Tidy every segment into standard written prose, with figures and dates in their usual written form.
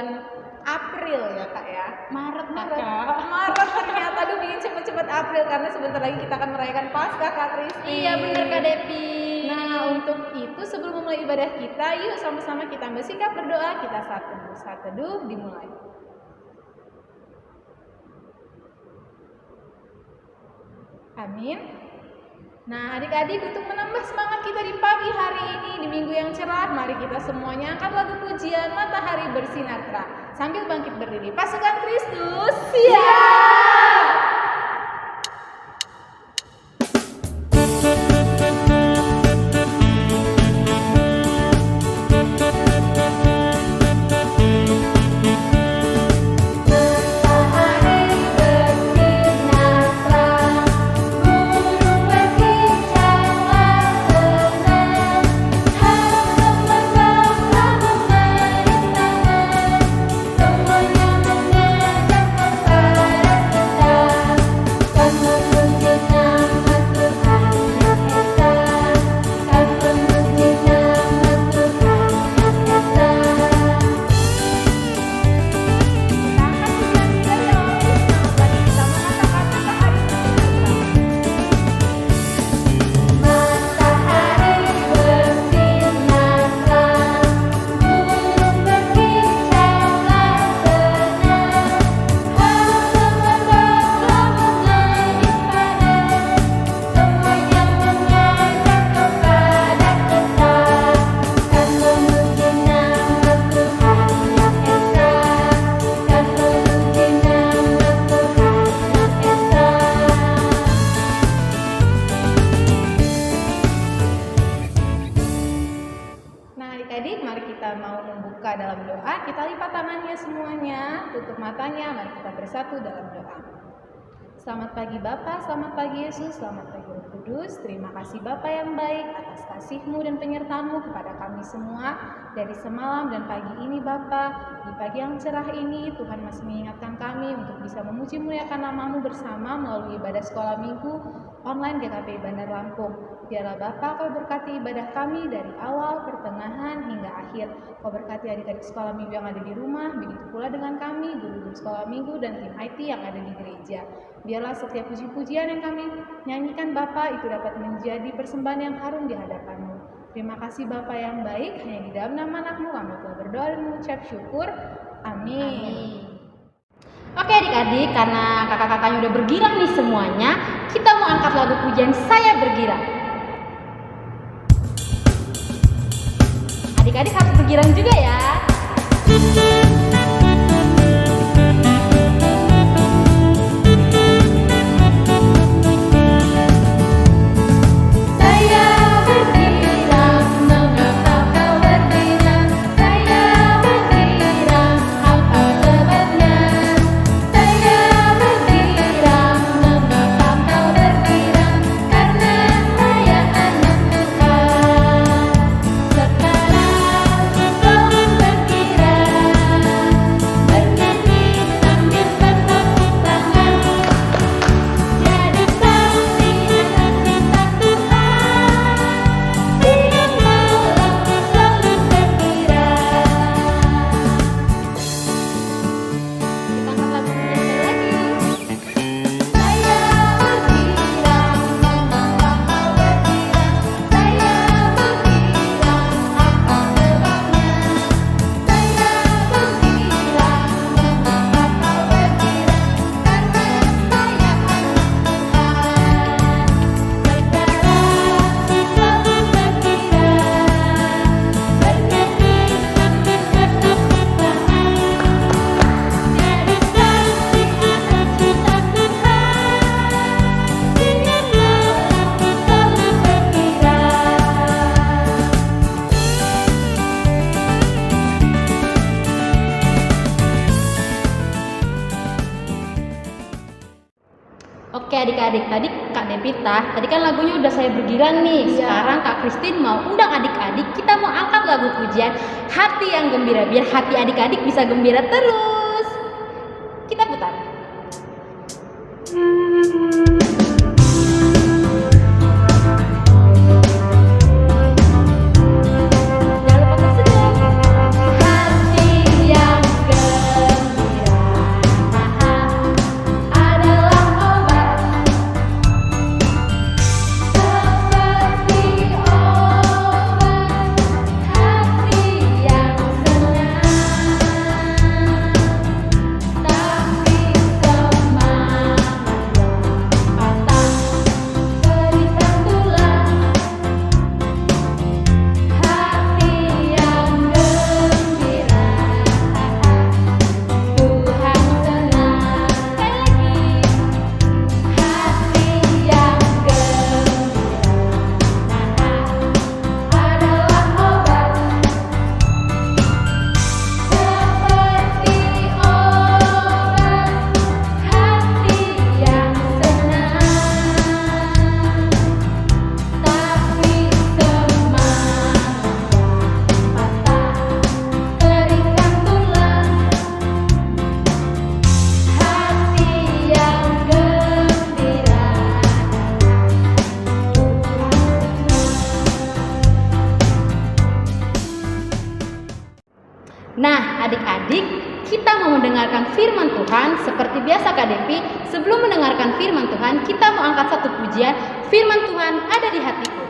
bulan April ya kak ya. Maret Maret ternyata. Aduh ingin cepet-cepet April karena sebentar lagi kita akan merayakan Paskah Kak Kristi. Iya bener Kak Depi. Nah untuk itu sebelum memulai ibadah kita, yuk sama-sama kita bersikap berdoa. Kita saat teduh dimulai. Amin. Nah adik-adik untuk menambah semangat kita di pagi hari ini, di minggu yang cerah, mari kita semuanya angkat lagu pujian Matahari Bersinar Terang sambil bangkit berdiri. Pasukan Kristus siap. Dalam doa, kita lipat tangannya semuanya, tutup matanya, mari kita bersatu dalam doa. Selamat pagi Bapa, selamat pagi Yesus, selamat pagi Roh Kudus. Terima kasih Bapa yang baik atas kasih-Mu dan penyertaan-Mu kepada kami semua dari semalam dan pagi ini Bapa. Di pagi yang cerah ini Tuhan masih mengingatkan kami untuk bisa memuji muliakan nama-Mu bersama melalui ibadah sekolah minggu online GKP Bandar Lampung. Biarlah Bapa Kau berkati ibadah kami dari awal, pertengahan hingga akhir. Kau berkati adik-adik sekolah minggu yang ada di rumah, begitu pula dengan kami, guru-guru sekolah minggu dan tim IT yang ada di gereja. Biarlah setiap puji-pujian yang kami nyanyikan Bapa itu dapat menjadi persembahan yang harum di hadapan-Mu. Terima kasih Bapa yang baik, hanya di dalam nama anak-Mu kami telah berdoa dan mengucap syukur. Amin. Oke adik-adik, karena kakak-kakaknya udah bergirang nih semuanya, kita mau angkat lagu pujian Saya Bergirang. Adik-adik harus bergirang juga ya. Oke adik-adik, tadi Kak Devita, tadi kan lagunya udah Saya Bergirang nih. Sekarang Kak Christine mau undang adik-adik, kita mau angkat lagu pujian Hati yang Gembira, biar hati adik-adik bisa gembira terus. Kita putar. Jangan lupa tersenyum. Hati yang gembira. seperti biasa Kak Depi, sebelum mendengarkan firman Tuhan, kita mau angkat satu pujian, firman Tuhan ada di hatiku.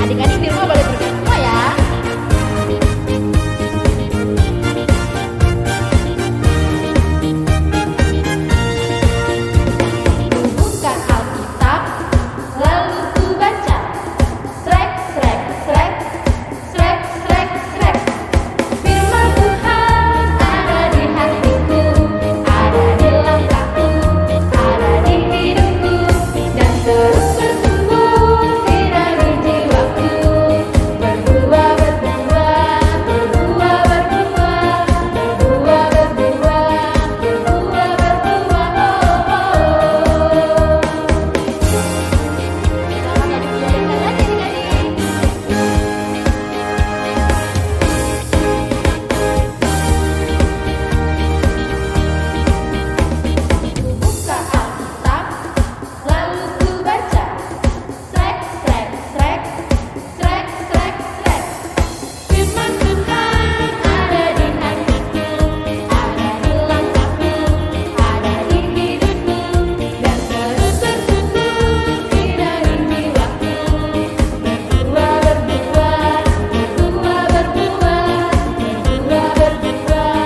Adik-adik di rumah boleh bergerak semua ya. Buka Alkitab, lalu ku baca. Srek, srek, srek, srek, srek, srek. Firman Tuhan ada di hatiku, ada di langkahku, ada di hidupku, dan terus bertumbuh sirami jiwaku. Berbuah, berbuah, berbuah, berbuah, berbuah, berbuah, berbuah, berbuah, oh, oh. Selamat adik belajar lagi adik-adik. Buka Alkitab, lalu ku baca. Srek, srek, srek, srek, srek, srek. Firman Tuhan ada di hatiku, ada di langkahku, ada di hidupku, dan terus bertumbuh sirami jiwaku. Berbuah, berbuah, berbuah, berbuah, berbuah, berbuah,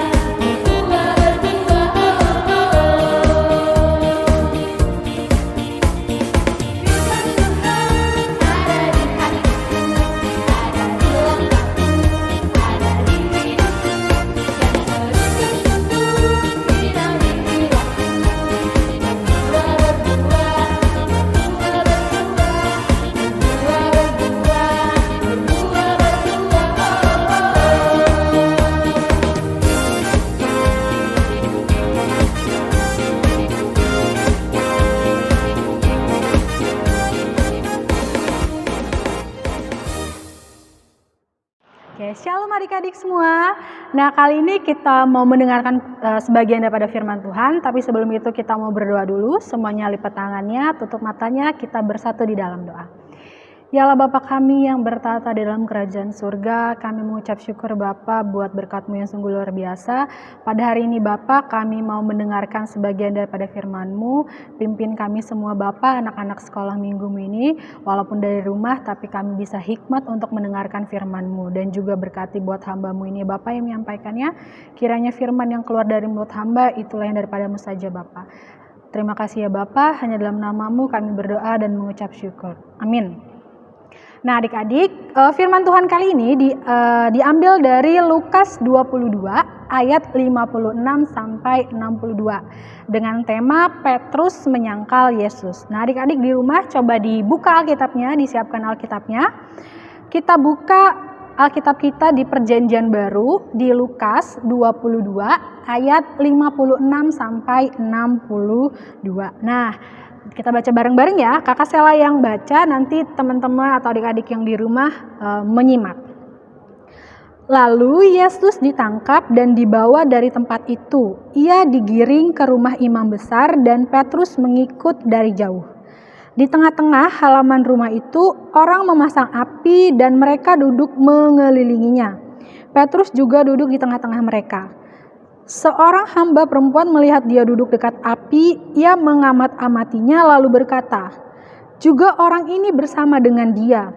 berbuah, berbuah, oh, oh, oh. Firman Tuhan ada di hatiku, ada di langkahku, ada di hidupku, dan terus bertumbuh sirami jiwaku. Berbuah, berbuah, berbuah, berbuah, berbuah, Oke, shalom adik-adik semua. Nah, kali ini kita mau mendengarkan sebagian daripada firman Tuhan, tapi sebelum itu kita mau berdoa dulu. Semuanya lipat tangannya, tutup matanya, kita bersatu di dalam doa. Ya Allah Bapa kami yang bertata di dalam kerajaan surga, kami mengucap syukur Bapa buat berkat-Mu yang sungguh luar biasa. Pada hari ini Bapa, kami mau mendengarkan sebagian daripada firman-Mu. Pimpin kami semua Bapa, anak-anak sekolah minggu ini, walaupun dari rumah, tapi kami bisa hikmat untuk mendengarkan firman-Mu. Dan juga berkati buat hamba-Mu ini Bapa yang menyampaikannya. Kiranya firman yang keluar dari mulut hamba, itulah yang daripada-Mu saja Bapa. Terima kasih ya Bapa, hanya dalam nama-Mu kami berdoa dan mengucap syukur. Amin. Nah adik-adik, firman Tuhan kali ini diambil dari Lukas 22 ayat 56 sampai 62 dengan tema Petrus menyangkal Yesus. Nah adik-adik di rumah coba dibuka Alkitabnya, disiapkan Alkitabnya. Kita buka Alkitab kita di Perjanjian Baru di Lukas 22 ayat 56 sampai 62. Nah, kita baca bareng-bareng ya. Kakak Sela yang baca, nanti teman-teman atau adik-adik yang di rumah menyimak. Lalu Yesus ditangkap dan dibawa dari tempat itu. Ia digiring ke rumah imam besar dan Petrus mengikut dari jauh. Di tengah-tengah halaman rumah itu orang memasang api dan mereka duduk mengelilinginya. Petrus juga duduk di tengah-tengah mereka. Seorang hamba perempuan melihat dia duduk dekat api, ia mengamat-amatinya lalu berkata, "Juga orang ini bersama dengan dia."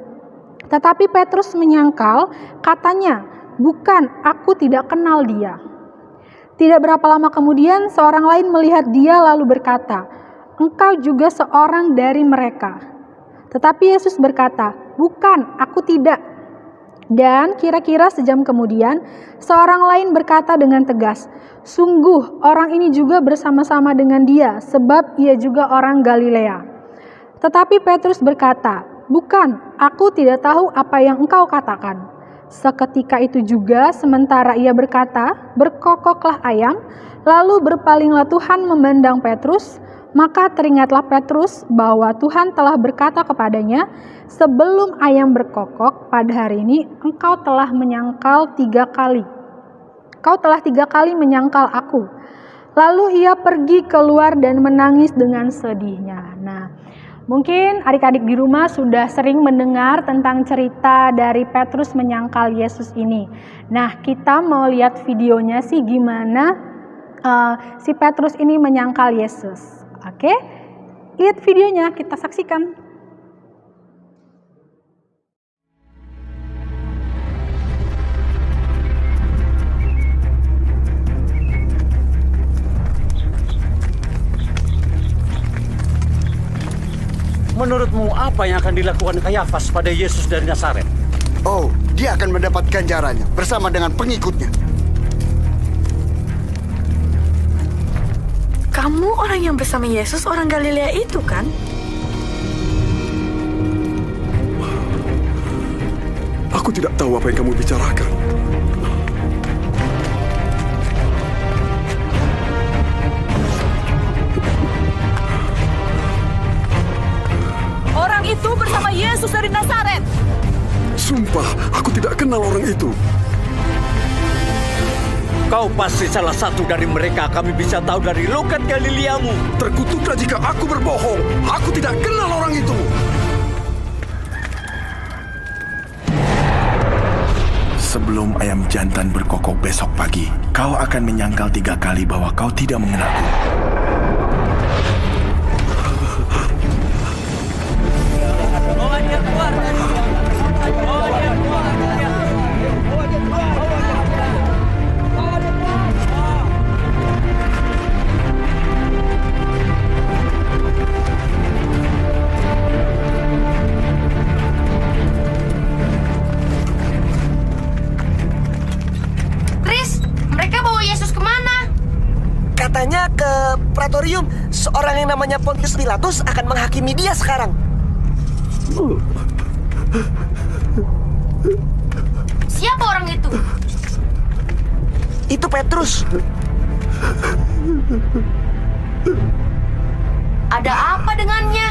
Tetapi Petrus menyangkal, katanya, "Bukan, aku tidak kenal dia." Tidak berapa lama kemudian seorang lain melihat dia lalu berkata, "Engkau juga seorang dari mereka." Tetapi Yesus berkata, "Bukan, aku tidak." Dan kira-kira sejam kemudian, seorang lain berkata dengan tegas, "Sungguh orang ini juga bersama-sama dengan dia, sebab ia juga orang Galilea." Tetapi Petrus berkata, "Bukan, aku tidak tahu apa yang engkau katakan." Seketika itu juga, sementara ia berkata, berkokoklah ayam, lalu berpalinglah Tuhan memandang Petrus. Maka teringatlah Petrus bahwa Tuhan telah berkata kepadanya, "Sebelum ayam berkokok pada hari ini, engkau telah menyangkal 3 kali. Kau telah 3 kali menyangkal aku." Lalu ia pergi keluar dan menangis dengan sedihnya. Nah, Mungkin adik-adik di rumah sudah sering mendengar tentang cerita dari Petrus menyangkal Yesus ini. Nah, kita mau lihat videonya sih gimana si Petrus ini menyangkal Yesus. Oke, lihat videonya, kita saksikan. Menurutmu apa yang akan dilakukan Kayafas pada Yesus dari Nazaret? Oh, dia akan mendapat ganjarannya bersama dengan pengikutnya. Kamu orang yang bersama Yesus, orang Galilea itu kan? Aku tidak tahu apa yang kamu bicarakan. Orang itu bersama Yesus dari Nazaret. Sumpah, aku tidak kenal orang itu. Kau pasti salah satu dari mereka. Kami bisa tahu dari logat Galileamu. Terkutuklah jika aku berbohong. Aku tidak kenal orang itu. Sebelum ayam jantan berkokok besok pagi, kau akan menyangkal 3 kali bahwa kau tidak mengenalku. Tris, mereka bawa Yesus kemana? Katanya ke Praetorium. Seorang yang namanya Pontius Pilatus akan menghakimi dia sekarang. Siapa orang itu? Itu Petrus. Ada apa dengannya?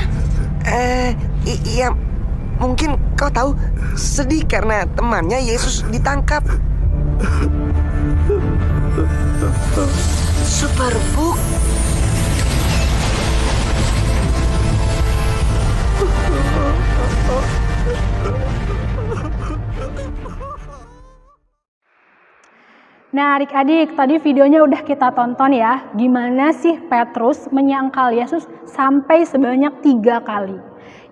Iya, mungkin kau tahu, sedih karena temannya Yesus ditangkap. Superbook. Nah, adik-adik, tadi videonya udah kita tonton ya. Gimana sih Petrus menyangkal Yesus sampai sebanyak 3 kali.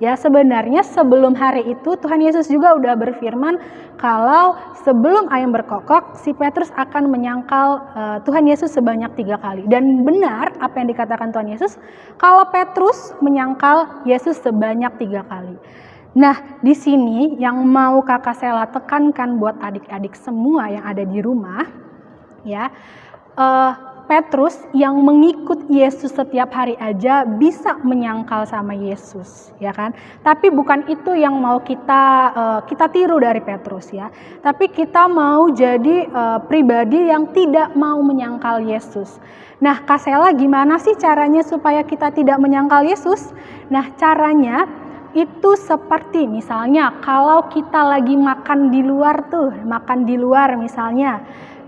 Ya, sebenarnya sebelum hari itu Tuhan Yesus juga udah berfirman kalau sebelum ayam berkokok, si Petrus akan menyangkal Tuhan Yesus sebanyak 3 kali. Dan benar apa yang dikatakan Tuhan Yesus, kalau Petrus menyangkal Yesus sebanyak 3 kali. Nah, di sini yang mau Kakak Sela tekankan buat adik-adik semua yang ada di rumah, ya, Petrus yang mengikut Yesus setiap hari aja bisa menyangkal sama Yesus, ya kan? Tapi bukan itu yang mau kita tiru dari Petrus ya. Tapi kita mau jadi pribadi yang tidak mau menyangkal Yesus. Nah, Kak Sela gimana sih caranya supaya kita tidak menyangkal Yesus? Nah, caranya itu seperti misalnya kalau kita lagi makan di luar misalnya,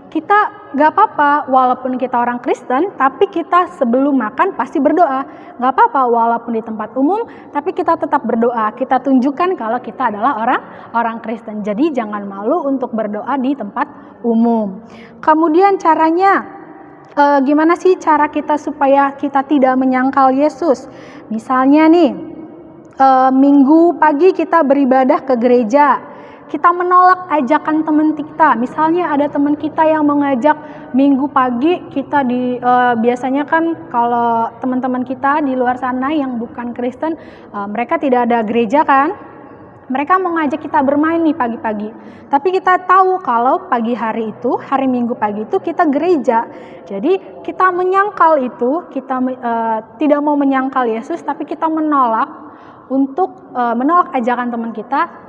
kita gak apa-apa walaupun kita orang Kristen, tapi kita sebelum makan pasti berdoa. Gak apa-apa walaupun di tempat umum, tapi kita tetap berdoa. Kita tunjukkan kalau kita adalah orang Kristen. Jadi jangan malu untuk berdoa di tempat umum. Kemudian caranya, gimana sih cara kita supaya kita tidak menyangkal Yesus? Misalnya nih, minggu pagi kita beribadah ke gereja. Kita menolak ajakan teman kita. Misalnya ada teman kita yang mengajak minggu pagi kita biasanya kan kalau teman-teman kita di luar sana yang bukan Kristen, mereka tidak ada gereja kan. Mereka mau ngajak kita bermain nih pagi-pagi. Tapi kita tahu kalau pagi hari itu, hari Minggu pagi itu kita gereja. Jadi kita menyangkal itu, kita tidak mau menyangkal Yesus, tapi kita menolak untuk menolak ajakan teman kita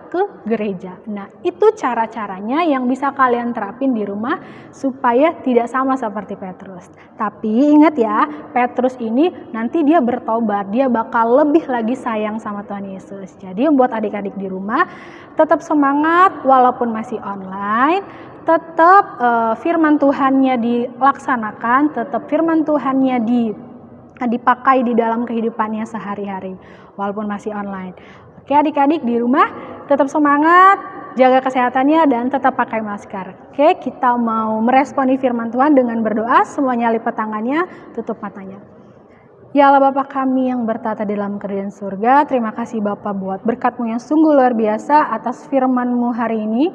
ke gereja. Nah, itu cara-caranya yang bisa kalian terapin di rumah supaya tidak sama seperti Petrus. Tapi ingat ya, Petrus ini nanti dia bertobat, dia bakal lebih lagi sayang sama Tuhan Yesus. Jadi buat adik-adik di rumah, tetap semangat walaupun masih online, tetap firman Tuhannya dilaksanakan, tetap firman Tuhannya dipakai di dalam kehidupannya sehari-hari walaupun masih online. Oke adik-adik di rumah tetap semangat, jaga kesehatannya dan tetap pakai masker. Oke, kita mau meresponi firman Tuhan dengan berdoa, semuanya lipat tangannya, tutup matanya. Ya Allah Bapa kami yang bertata di dalam kerajaan surga, terima kasih Bapa buat berkat-Mu yang sungguh luar biasa atas firman-Mu hari ini,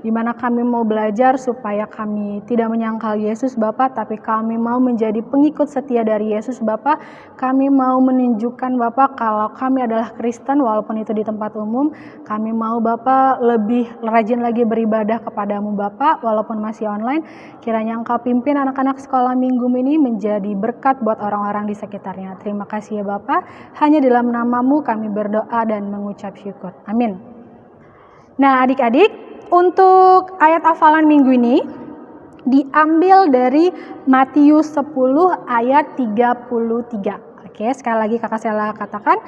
di mana kami mau belajar supaya kami tidak menyangkal Yesus Bapa, tapi kami mau menjadi pengikut setia dari Yesus Bapa. Kami mau menunjukkan Bapa kalau kami adalah Kristen walaupun itu di tempat umum. Kami mau Bapa lebih rajin lagi beribadah kepadamu Bapa walaupun masih online. Kiranya Engkau pimpin anak-anak sekolah minggu ini menjadi berkat buat orang-orang di sekitarnya. Terima kasih ya Bapa. Hanya dalam nama-Mu kami berdoa dan mengucap syukur. Amin. Nah adik-adik, untuk ayat hafalan minggu ini diambil dari Matius 10 ayat 33. Oke, sekali lagi Kakak Sela katakan,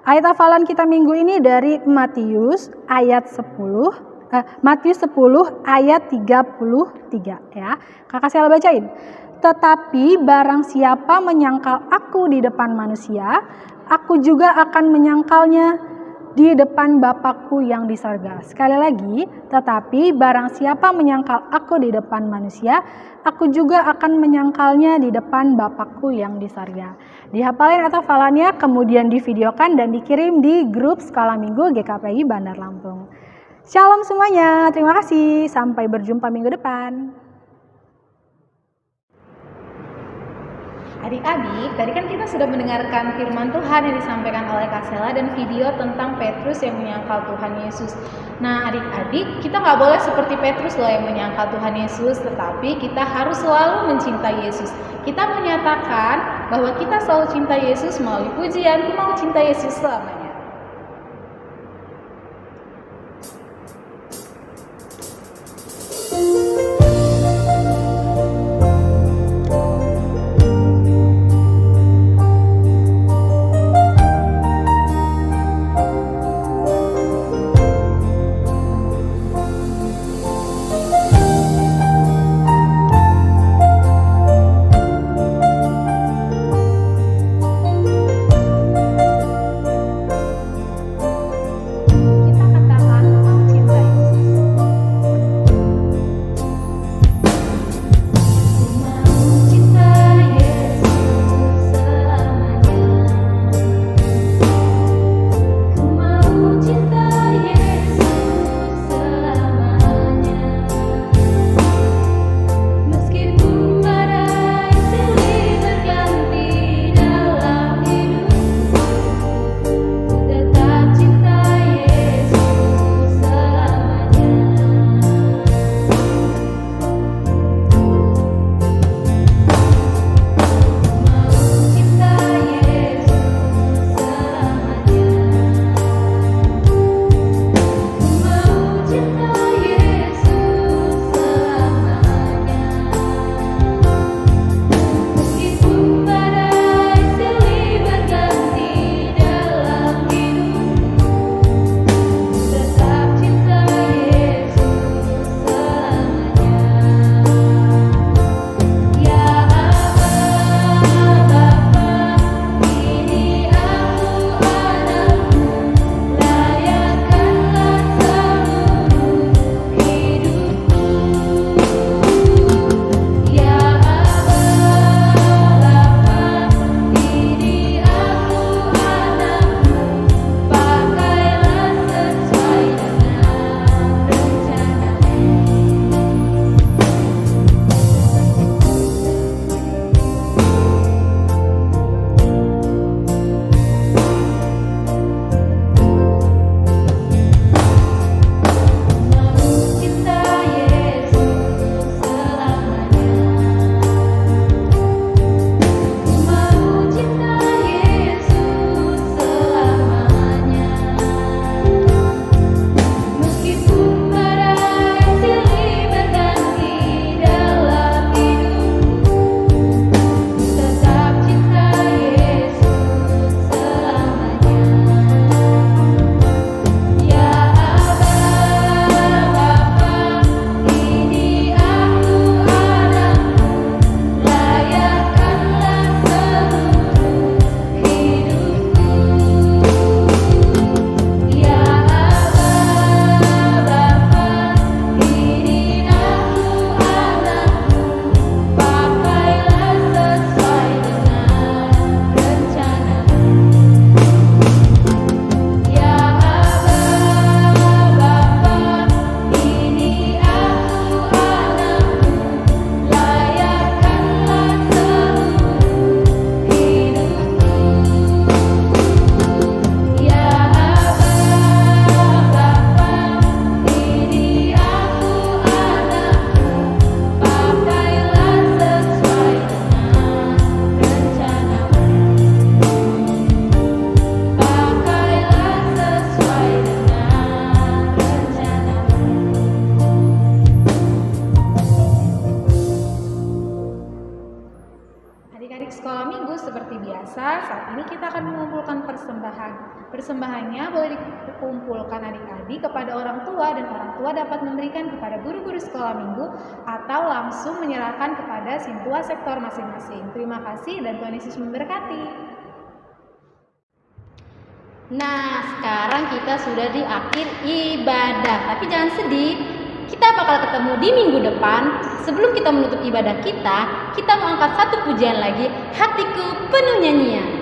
ayat hafalan kita minggu ini dari Matius ayat 10 ayat 33 ya. Kakak Sela bacain. Tetapi barang siapa menyangkal aku di depan manusia, aku juga akan menyangkalnya di depan Bapakku yang di sorga. Sekali lagi, tetapi barang siapa menyangkal aku di depan manusia, aku juga akan menyangkalnya di depan Bapakku yang di sorga. Dihafalin atau hafalannya, kemudian divideokan dan dikirim di grup Sekolah Minggu GKPI Bandar Lampung. Shalom semuanya, terima kasih. Sampai berjumpa minggu depan. Adik-adik, tadi kan kita sudah mendengarkan firman Tuhan yang disampaikan oleh Kak Sela dan video tentang Petrus yang menyangkal Tuhan Yesus. Nah adik-adik, kita nggak boleh seperti Petrus loh yang menyangkal Tuhan Yesus, tetapi kita harus selalu mencintai Yesus. Kita menyatakan bahwa kita selalu cinta Yesus melalui pujian, aku mau cinta Yesus selamanya. Adik-adik sekolah minggu seperti biasa, saat ini kita akan mengumpulkan persembahan. Persembahannya boleh dikumpulkan adik-adik kepada orang tua dan orang tua dapat memberikan kepada guru-guru sekolah minggu atau langsung menyerahkan kepada sintua sektor masing-masing. Terima kasih dan Tuhan Yesus memberkati. Nah, sekarang kita sudah di akhir ibadah. Tapi jangan sedih, kita bakal ketemu di minggu depan. Sebelum kita menutup ibadah kita mau angkat satu pujian lagi, Hatiku Penuh Nyanyian.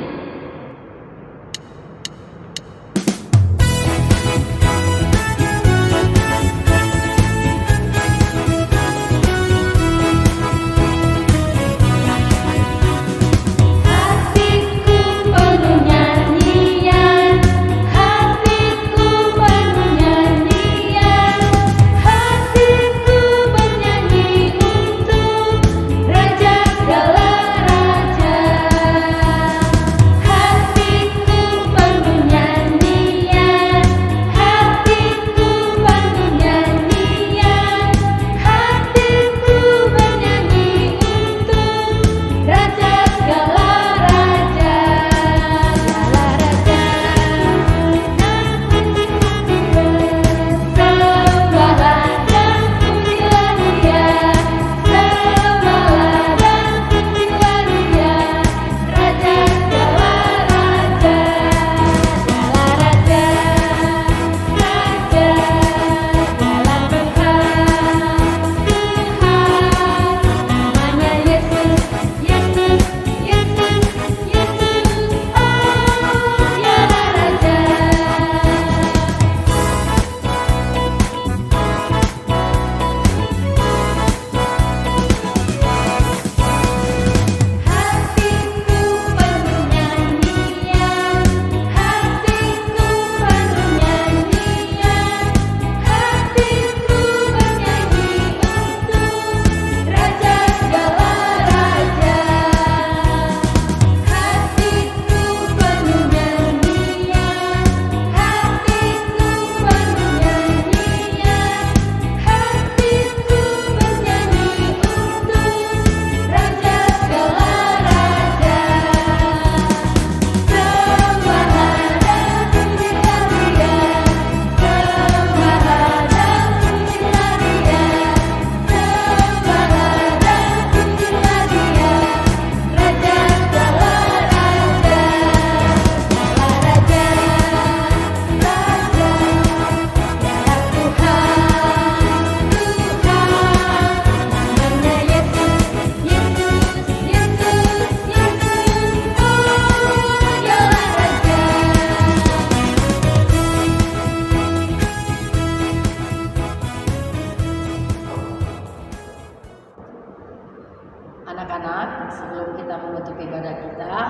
Anak-anak, sebelum kita menutup ibadah kita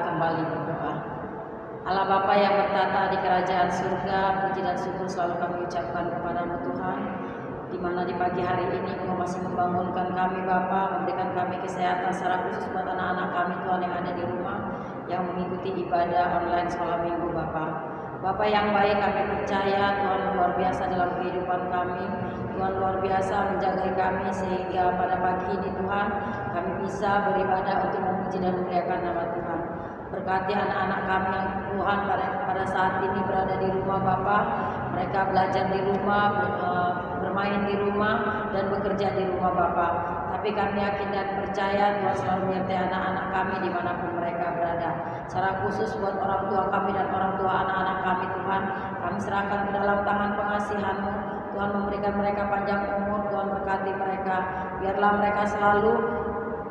kembali berdoa. Allah Bapa yang bertata di kerajaan surga, puji dan syukur selalu kami ucapkan kepadamu Tuhan, di mana di pagi hari ini Engkau masih membangunkan kami Bapa, memberikan kami kesehatan secara khusus buat anak-anak kami Tuhan yang ada di rumah, yang mengikuti ibadah online sekolah minggu Bapa. Bapa yang baik, kami percaya Tuhan luar biasa dalam kehidupan kami. Tuhan luar biasa menjaga kami sehingga pada pagi ini Tuhan kami bisa beribadah untuk memuji dan memuliakan nama Tuhan. Berkati anak-anak kami yang Tuhan pada saat ini berada di rumah Bapa. Mereka belajar di rumah, bermain di rumah dan bekerja di rumah Bapa. Tapi kami yakin dan percaya Tuhan selalu menyertai anak-anak kami dimanapun mereka berada. Secara khusus buat orang tua kami dan orang tua anak-anak kami Tuhan, kami serahkan ke dalam tangan pengasihan-Mu. Tuhan memberikan mereka panjang umur, Tuhan berkati mereka. Biarlah mereka selalu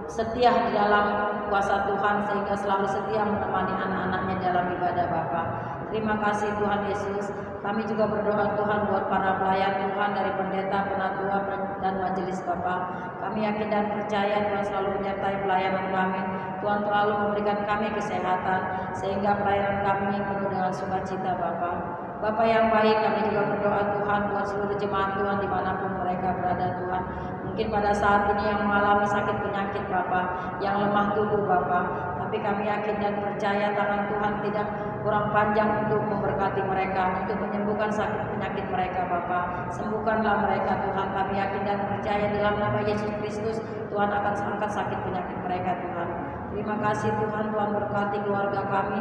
setia di dalam kuasa Tuhan sehingga selalu setia menemani anak-anaknya dalam ibadah Bapa. Terima kasih Tuhan Yesus. Kami juga berdoa Tuhan buat para pelayan Tuhan dari pendeta, penatua dan majelis Bapa. Kami yakin dan percaya Tuhan selalu menyertai pelayanan kami. Tuhan selalu memberikan kami kesehatan sehingga pelayanan kami penuh dengan sukacita Bapa. Bapa yang baik, kami juga berdoa Tuhan buat seluruh jemaat Tuhan dimanapun mereka berada Tuhan. Mungkin pada saat ini yang mengalami sakit penyakit Bapa, yang lemah tubuh Bapa, tapi kami yakin dan percaya tangan Tuhan tidak kurang panjang untuk memberkati mereka, untuk menyembuhkan sakit penyakit mereka Bapa. Sembuhkanlah mereka Tuhan, kami yakin dan percaya dalam nama Yesus Kristus Tuhan akan angkat sakit penyakit mereka Tuhan. Terima kasih Tuhan, Tuhan berkati keluarga kami.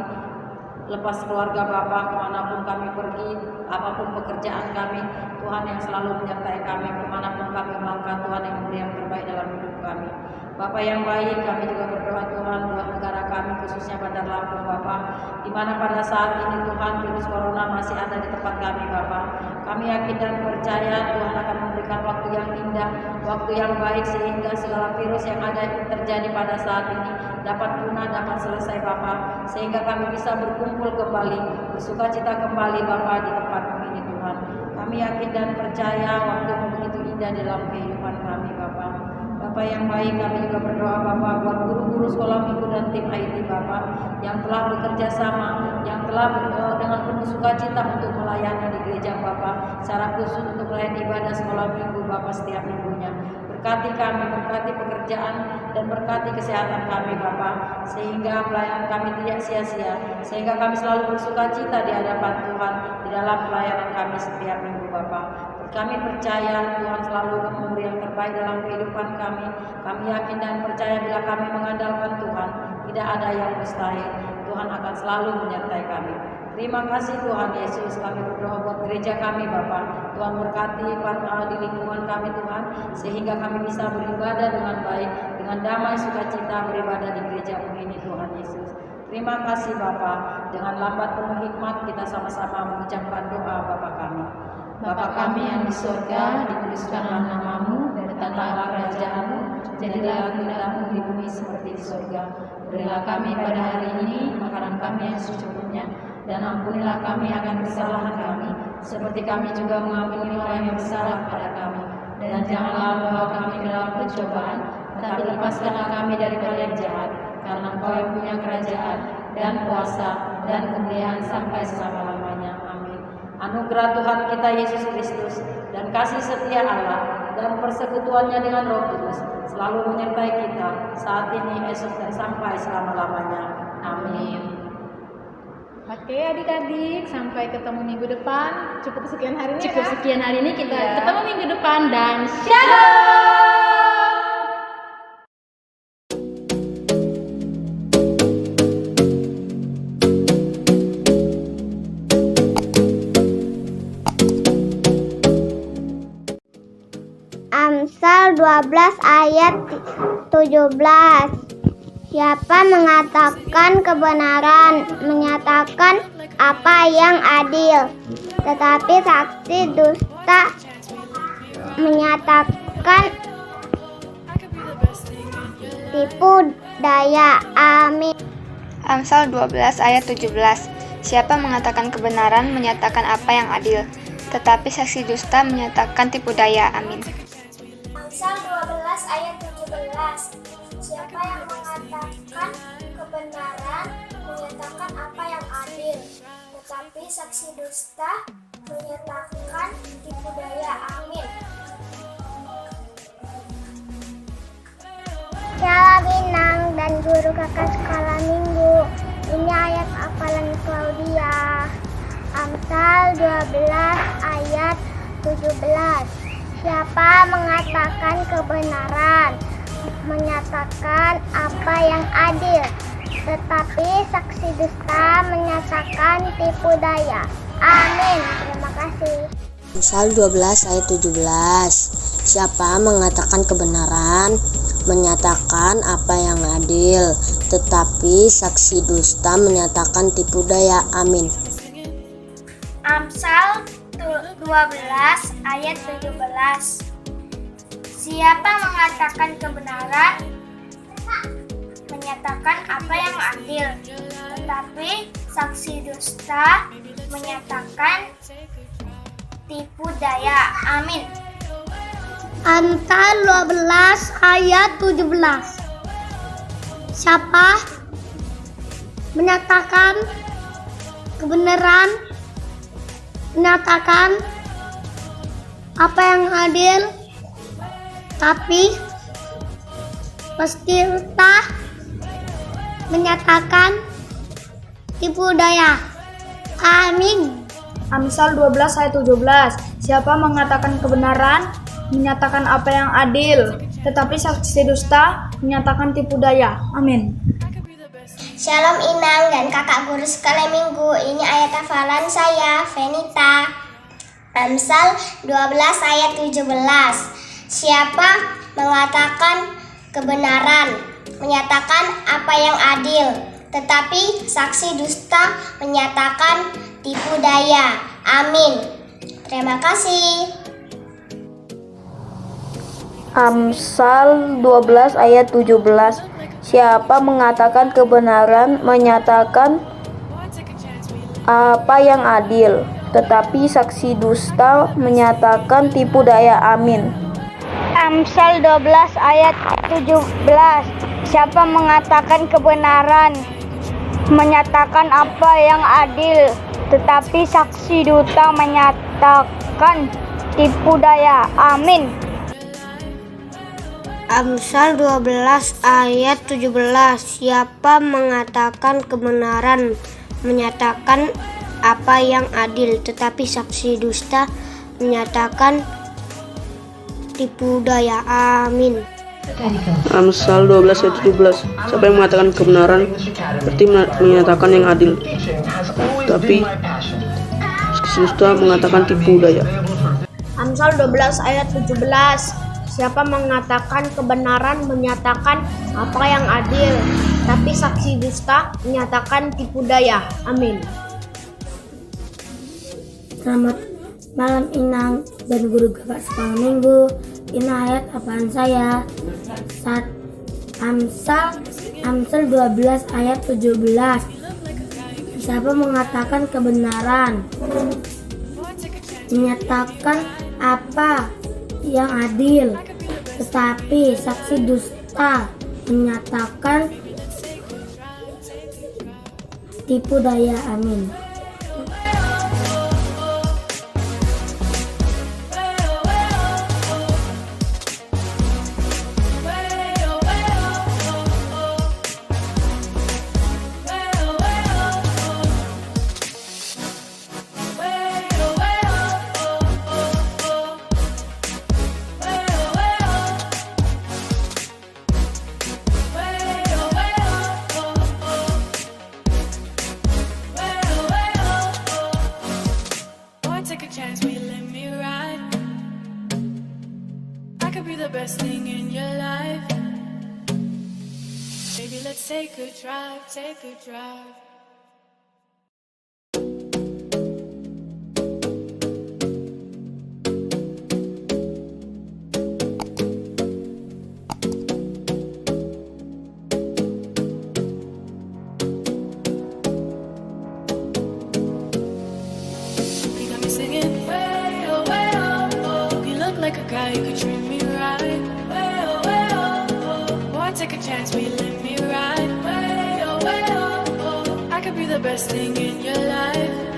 Lepas keluarga Bapa, kemanapun kami pergi, apapun pekerjaan kami, Tuhan yang selalu menyertai kami, kemanapun kami melangkah, Tuhan yang memberi yang terbaik dalam hidup kami. Bapa yang baik, kami juga berdoa Tuhan buat negara kami, khususnya Bandar Lampung Bapa, di mana pada saat ini Tuhan virus corona masih ada di tempat kami Bapa. Kami yakin dan percaya Tuhan akan memberikan waktu yang indah, waktu yang baik, sehingga segala virus yang ada terjadi pada saat ini dapat punah, dapat selesai Bapa, sehingga kami bisa berkumpul kembali, bersukacita kembali Bapa di tempat ini Tuhan. Kami yakin dan percaya waktu begitu indah dalam kehidupan kami Bapa. Bapa yang baik, kami juga berdoa Bapa buat guru-guru sekolah minggu dan tim IT Bapa yang telah bekerja sama, yang telah dengan penuh sukacita untuk melayani di gereja Bapa, secara khusus untuk melayani ibadah sekolah minggu Bapa setiap minggunya. Berkati kami, berkati pekerjaan dan berkati kesehatan kami Bapa, sehingga pelayanan kami tidak sia-sia, sehingga kami selalu bersukacita di hadapan Tuhan di dalam pelayanan kami setiap minggu Bapa. Kami percaya Tuhan selalu memberi yang terbaik dalam kehidupan kami. Kami yakin dan percaya bila kami mengandalkan Tuhan, tidak ada yang mustahil. Tuhan akan selalu menyertai kami. Terima kasih Tuhan Yesus, kami berdoa buat gereja kami Bapa. Tuhan berkati di lingkungan kami Tuhan, sehingga kami bisa beribadah dengan baik, dengan damai sukacita beribadah di gereja ini Tuhan Yesus. Terima kasih Bapa, dengan lambat penuh hikmat kita sama-sama mengucapkan doa Bapa kami. Bapa kami yang di surga, dikuduskanlah nama-Mu, datanglah kerajaan-Mu, jadilah kehendak-Mu di bumi seperti di surga. Berilah kami pada hari ini makanan kami yang secukupnya, dan ampunilah kami akan kesalahan kami, seperti kami juga mengampuni orang yang bersalah kepada kami. Dan janganlah membawa kami ke dalam pencobaan, tetapi lepaskanlah kami daripada yang jahat, karena Engkau yang punya kerajaan, dan kuasa, dan kemuliaan sampai selama-lamanya. Anugerah Tuhan kita Yesus Kristus dan kasih setia Allah dan persekutuannya dengan Roh Kudus selalu menyertai kita saat ini, esok, dan sampai selama-lamanya. Amin. Oke adik-adik, sampai ketemu minggu depan. Cukup sekian hari ini. Cukup ya, sekian hari ini, kita ya. ketemu minggu depan dan shalom. Amsal 12 ayat 17. Siapa mengatakan kebenaran, menyatakan apa yang adil, tetapi saksi dusta menyatakan tipu daya. Amin. Amsal 12 ayat 17. Siapa mengatakan kebenaran, menyatakan apa yang adil, tetapi saksi dusta menyatakan tipu daya. Amin. Amsal 12 ayat 17. Siapa yang mengatakan kebenaran, menyatakan apa yang adil, tetapi saksi dusta menyatakan tipu daya. Amin. Shalom Inang dan guru kakak sekolah minggu. Ini ayat hafalan Claudia. Amsal 12 ayat 17. Siapa mengatakan kebenaran, menyatakan apa yang adil, tetapi saksi dusta menyatakan tipu daya. Amin. Terima kasih. Amsal 12 ayat 17. Siapa mengatakan kebenaran, menyatakan apa yang adil, tetapi saksi dusta menyatakan tipu daya. Amin. Amsal 12 ayat 17. Siapa mengatakan kebenaran, menyatakan apa yang adil, tetapi saksi dusta menyatakan tipu daya. Amin. Amsal 12 ayat 17. Siapa menyatakan kebenaran, menyatakan apa yang adil, tapi dusta menyatakan tipu daya. Amin. Amsal 12 ayat 17. Siapa mengatakan kebenaran, menyatakan apa yang adil, tetapi saksi dusta menyatakan tipu daya. Amin. Shalom Inang dan kakak guru sekalian minggu. Ini ayat hafalan saya, Venita. Amsal 12 ayat 17. Siapa mengatakan kebenaran, menyatakan apa yang adil, tetapi saksi dusta menyatakan tipu daya. Amin. Terima kasih. Amsal 12 ayat 17. Siapa mengatakan kebenaran, menyatakan apa yang adil, tetapi saksi dusta menyatakan tipu daya. Amin. Amsal 12 ayat 17. Siapa mengatakan kebenaran, menyatakan apa yang adil, tetapi saksi dusta menyatakan tipu daya. Amin. Amsal 12 ayat 17. Siapa mengatakan kebenaran, menyatakan apa yang adil, tetapi saksi dusta menyatakan tipu daya. Amin. Amsal 12 ayat 17. Siapa yang mengatakan kebenaran berarti menyatakan yang adil, tapi saksi dusta mengatakan tipu daya. Amsal 12 ayat 17. Siapa mengatakan kebenaran, menyatakan apa yang adil, tapi saksi dusta menyatakan tipu daya. Amin. Selamat malam Inang dan guru kakak sekolah minggu. Ini ayat apaan saya? Amsal 12 ayat 17. Siapa mengatakan kebenaran, menyatakan apa yang adil, tetapi saksi dusta menyatakan tipu daya. Amin. Take a drive. You got me singing way oh, oh. You look like a guy who could treat me right. Way oh, oh. Boy, take a chance, will you let me ride? The best thing in your life.